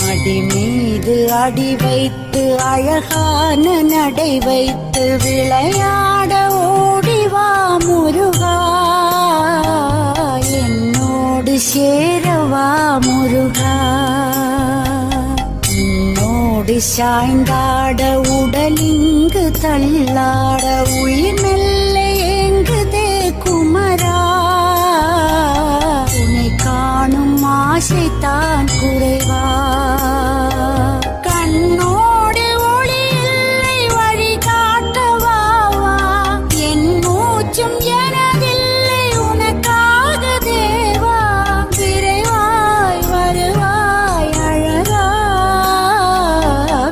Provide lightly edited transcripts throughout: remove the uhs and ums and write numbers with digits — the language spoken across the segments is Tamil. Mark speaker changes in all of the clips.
Speaker 1: அடி மீது அடி வைத்து அழகான நடை வைத்து விளையாட ஓடிவா முருகா, என்னோடு சேரவா முருகா. உன்னோடு சாய்ந்தாட உடலிங்கு தள்ளாட உயிர் மெல்ல ஏங்குதே குமரா, உன்னை காணும் ஆசைத்தான் குறைவா. கண்ணோடு ஒளி இல்லை வழி காட்டவா, என் மூச்சும் எனதில்லை உனக்காக தேவா. விரைவாய் வருவாய் அழகா,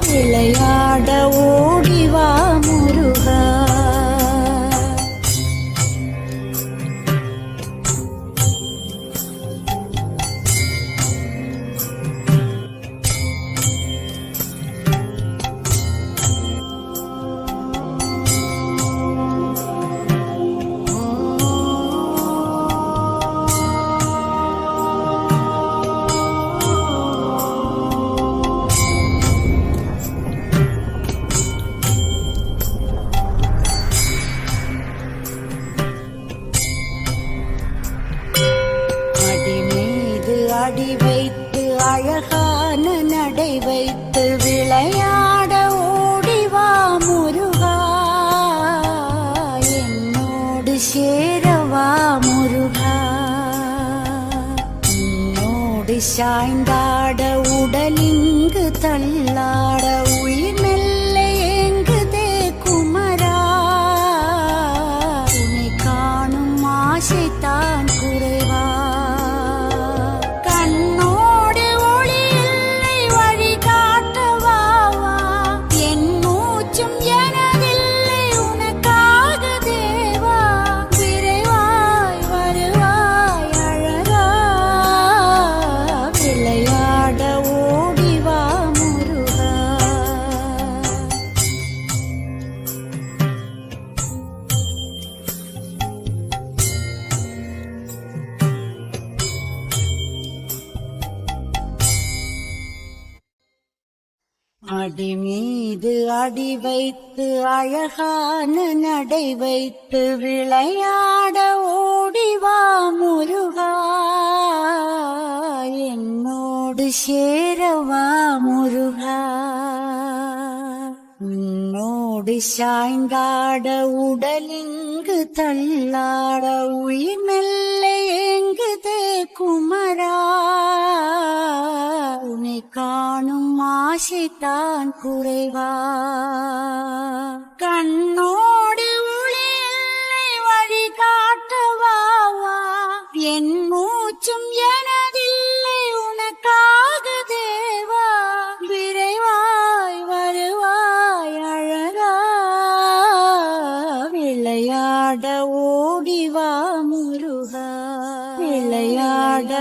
Speaker 1: விளையாட ஓடிவா முருகா. அடி வைத்து அழகான நடை வைத்து விளையாட ஓடிவா முருகா, என்னோடு சேரவா முருகா. உன்னோடு சாய்ந்தாட உடலிங்கு தள்ளாட உயிர் மெல்ல ஏங்குதே குமரா, உன்னை காணும் ஆசைத்தான் குறைவா. அடி மீது அடி வைத்து அழகான நடை வைத்து விளையாட ஓடிவா முருகா, என்னோடு சேரவா முருகா. உன்னோடு சாய்ந்தாட உடலிங்கு தள்ளாட உயிர் மெல்ல ஏங்குதே குமரா, உன்னை காணும் ஆசைத்தான் குறைவா. கண்ணோடு ஒளி இல்லை வழி காட்டவா, என் மூச்சும் எனதில்லை உனக்காக தேவா. விரைவாய் வருவாய் அழகா, விளையாட ஓடிவா முருகா, விளையாட